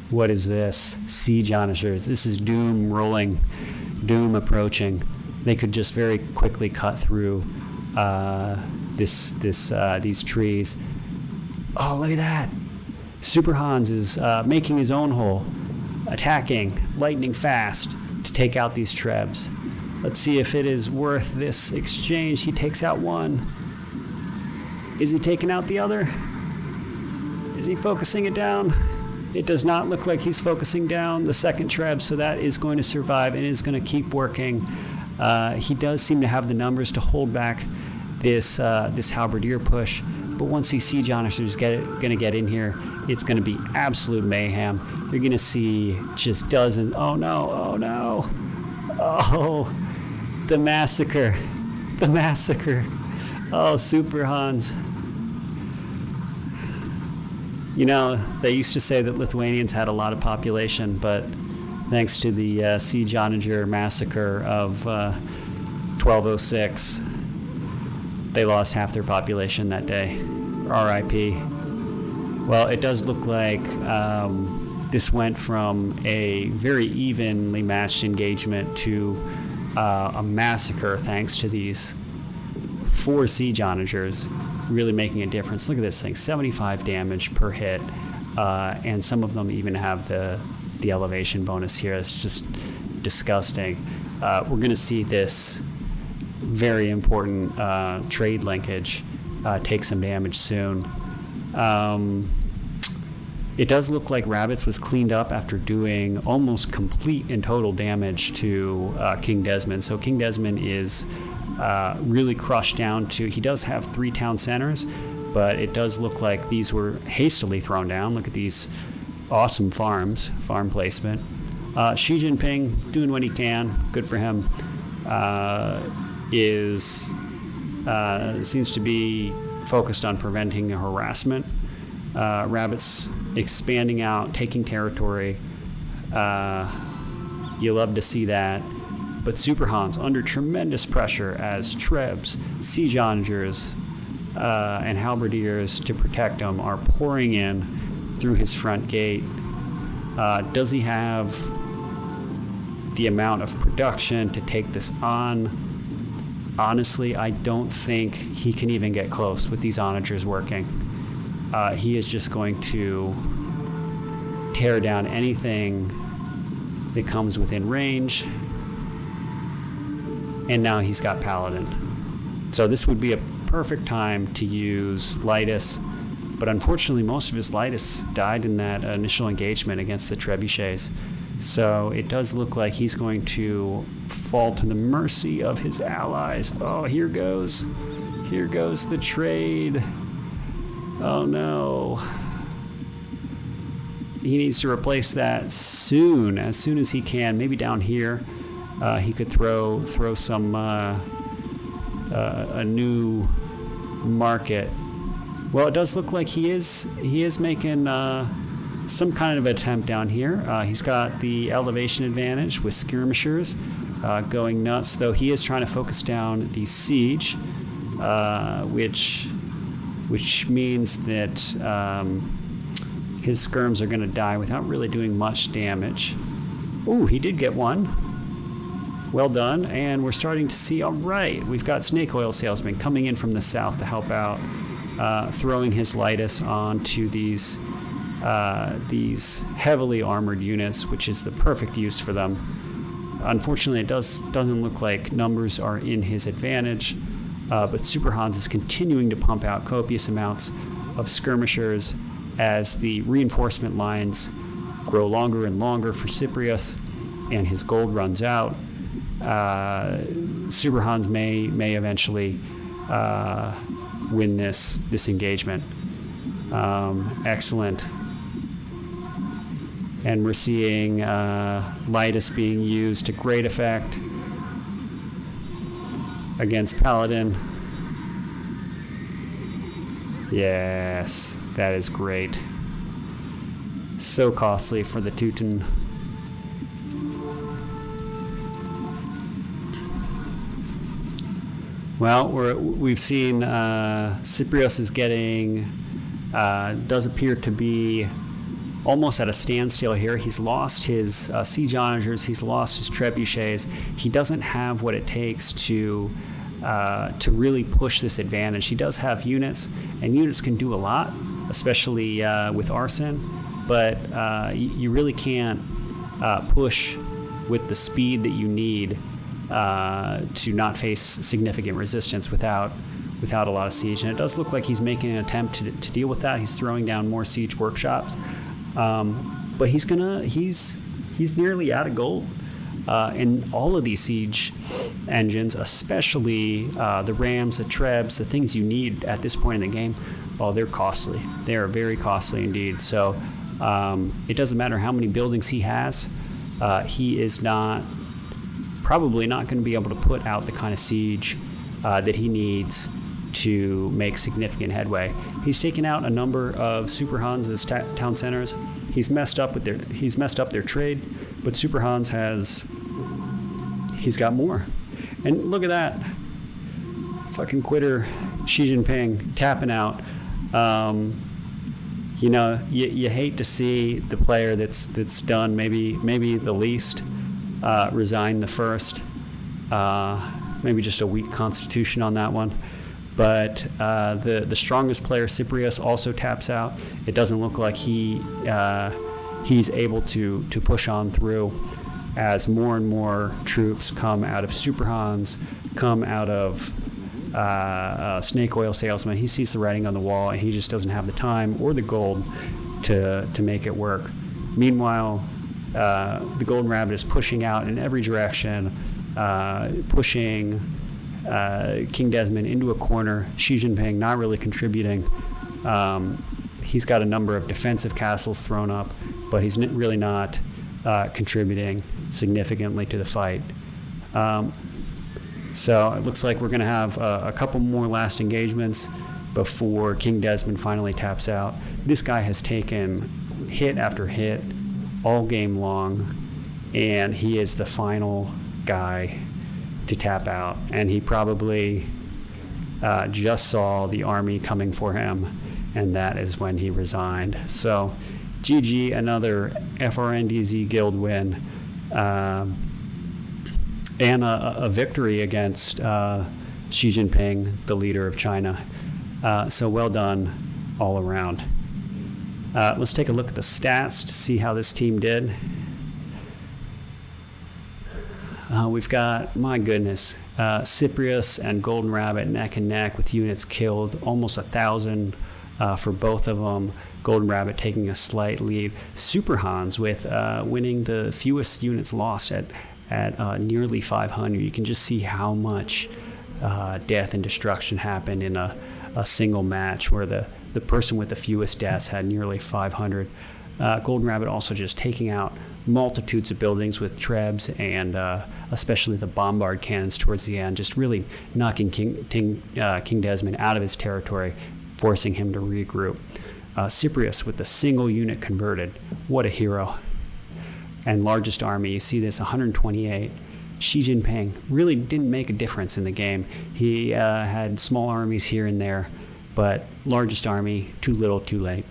what is this? Siege onagers. This is doom rolling, doom approaching. They could just very quickly cut through these trees. Oh, look at that! Superhans is making his own hole, attacking lightning fast to take out these trebs. Let's see if it is worth this exchange. He takes out one. Is he taking out the other? Is he focusing it down? It does not look like he's focusing down the second treb, so that is going to survive and is going to keep working. He does seem to have the numbers to hold back this halberdier push, but once these siege onagers going to get in here, it's going to be absolute mayhem. You're going to see just dozens. Oh no! Oh no! Oh, the massacre! The massacre! Oh, Superhans! You know, they used to say that Lithuanians had a lot of population, but thanks to the siege onager massacre of 1206, they lost half their population that day. R.I.P. Well, it does look like this went from a very evenly matched engagement to a massacre thanks to these 4 siege onagers really making a difference. Look at this thing, 75 damage per hit, and some of them even have the elevation bonus here. It's just disgusting. We're going to see this very important trade linkage take some damage soon. It does look like Rabbits was cleaned up after doing almost complete and total damage to Kingdesmond. So Kingdesmond is really crushed down to, he does have 3 town centers, but it does look like these were hastily thrown down. Look at these awesome farm placement. Xi Jinping doing what he can, good for him, seems to be focused on preventing harassment. Rabbits expanding out, taking territory. You love to see that. But Superhans under tremendous pressure as trebs, siege onagers, and halberdiers to protect him are pouring in through his front gate. Does he have the amount of production to take this on? Honestly, I don't think he can even get close with these onagers working. He is just going to tear down anything that comes within range. And now he's got Paladin. So this would be a perfect time to use Lightus, but unfortunately most of his Lightus died in that initial engagement against the trebuchets. So it does look like he's going to fall to the mercy of his allies. Oh, here goes the trade. Oh no. He needs to replace that as soon as he can, maybe down here. He could throw some a new market. Well, it does look like he is making some kind of attempt down here. He's got the elevation advantage with skirmishers going nuts, though he is trying to focus down the siege, which means that his skirms are going to die without really doing much damage. Ooh, he did get one. Well done. And we're starting to see, all right, we've got Snakeoilsalesman coming in from the south to help out, throwing his lightest onto these heavily armored units, which is the perfect use for them. Unfortunately, it doesn't look like numbers are in his advantage, but Superhans is continuing to pump out copious amounts of skirmishers as the reinforcement lines grow longer and longer for Cyprious, and his gold runs out. Superhans may eventually win this engagement. Excellent. And we're seeing Lightus being used to great effect against Paladin. Yes, that is great. So costly for the Teuton. Well, we've seen Cyprious is getting, does appear to be almost at a standstill here. He's lost his siege onagers, he's lost his trebuchets. He doesn't have what it takes to really push this advantage. He does have units, and units can do a lot, especially with arson, but you really can't push with the speed that you need to not face significant resistance without a lot of siege. And it does look like he's making an attempt to deal with that. He's throwing down more siege workshops, but he's nearly out of gold. And all of these siege engines, especially the rams, the trebs, the things you need at this point in the game, well, they're costly. They are very costly indeed. So it doesn't matter how many buildings he has. He is probably not going to be able to put out the kind of siege that he needs to make significant headway. He's taken out a number of Superhans as town centers. He's messed up their trade, but Superhans he's got more. And look at that, fucking quitter Xi Jinping tapping out. You hate to see the player that's done maybe the least resign the first. Maybe just a weak constitution on that one. But the strongest player, Cyprious, also taps out. It doesn't look like he's able to push on through as more and more troops come out of Superhans, come out of Snakeoilsalesman. He sees the writing on the wall, and he just doesn't have the time or the gold to make it work. Meanwhile, the Golden Rabbit is pushing out in every direction, pushing Kingdesmond into a corner. Xi Jinping not really contributing. He's got a number of defensive castles thrown up, but he's really not contributing significantly to the fight. So it looks like we're going to have a couple more last engagements before Kingdesmond finally taps out. This guy has taken hit after hit all game long, and he is the final guy to tap out. And he probably just saw the army coming for him, and that is when he resigned. So GG, another FRNDZ guild win, and a victory against Xi Jinping, the leader of China. So well done all around. Let's take a look at the stats to see how this team did. We've got, my goodness, Cyprious and Golden Rabbit neck and neck with units killed, almost 1,000 for both of them. Golden Rabbit taking a slight lead. Superhans with winning the fewest units lost at nearly 500. You can just see how much death and destruction happened in a single match, where the person with the fewest deaths had nearly 500. Golden Rabbit also just taking out multitudes of buildings with trebs and especially the bombard cannons towards the end, just really knocking Kingdesmond out of his territory, forcing him to regroup. Cyprious with the single unit converted. What a hero. And largest army, you see this, 128. Xi Jinping really didn't make a difference in the game. He had small armies here and there, but largest army, too little, too late.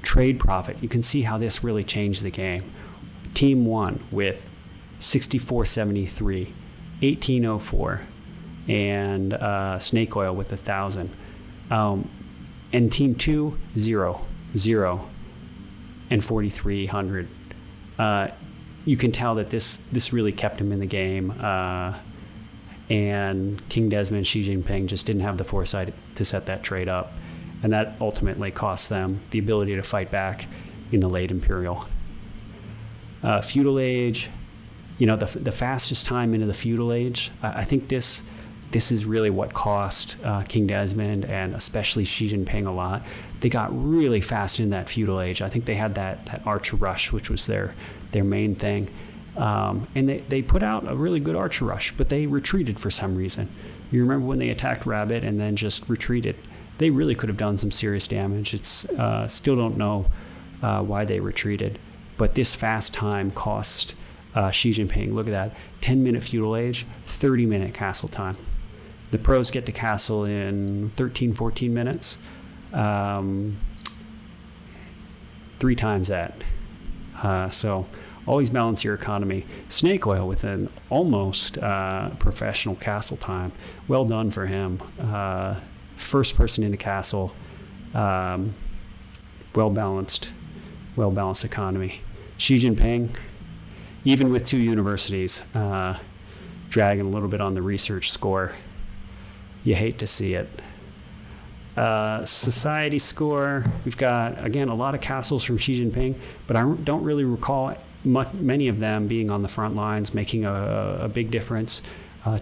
Trade profit, you can see how this really changed the game. Team 1 with 6473, 1804, and Snake Oil with 1,000. And Team 2, 0, 0, and 4,300. You can tell that this really kept him in the game. And Kingdesmond, Xi Jinping just didn't have the foresight to set that trade up. And that ultimately cost them the ability to fight back in the late Imperial. Feudal Age, the fastest time into the Feudal Age, I think this is really what cost Kingdesmond and especially Xi Jinping a lot. They got really fast in that Feudal Age. I think they had that archer rush, which was their main thing. And they put out a really good archer rush, but they retreated for some reason. You remember when they attacked Rabbit and then just retreated? They really could have done some serious damage. It's still don't know why they retreated. But this fast time cost Xi Jinping, look at that, 10-minute Feudal Age, 30-minute castle time. The pros get to castle in 13, 14 minutes. 3 times that. So always balance your economy. Snake Oil with an almost professional castle time. Well done for him. First person into castle. Well-balanced economy. Xi Jinping, even with 2 universities, dragging a little bit on the research score. You hate to see it. Society score, we've got, again, a lot of castles from Xi Jinping, but I don't really recall many of them being on the front lines, making a big difference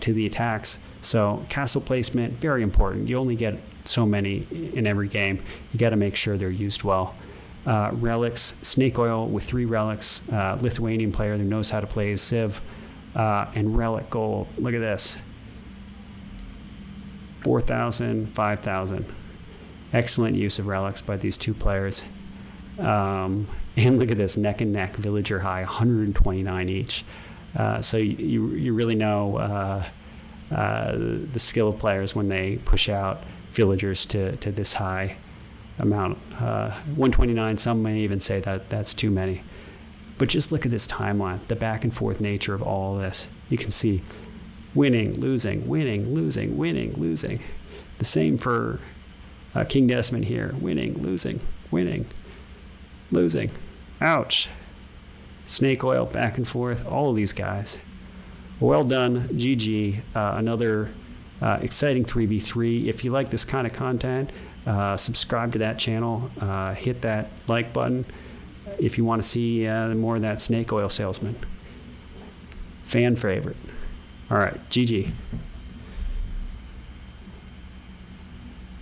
to the attacks. So castle placement, very important. You only get so many in every game. You got to make sure they're used well. Relics, Snake Oil with 3 relics, Lithuanian player who knows how to play his Civ, and relic gold. Look at this. 4,000, 5,000. Excellent use of relics by these 2 players. And look at this, neck and neck, villager high, 129 each. So you really know the skill of players when they push out villagers to this high amount. 129, some may even say that that's too many. But just look at this timeline, the back and forth nature of all this. You can see winning, losing, winning, losing, winning, losing. The same for Kingdesmond here. Winning, losing, winning, losing. Ouch. Snake Oil, back and forth. All of these guys. Well done. GG. Another exciting 3v3. If you like this kind of content, subscribe to that channel. Hit that like button if you want to see more of that Snakeoilsalesman. Fan favorite. All right, GG.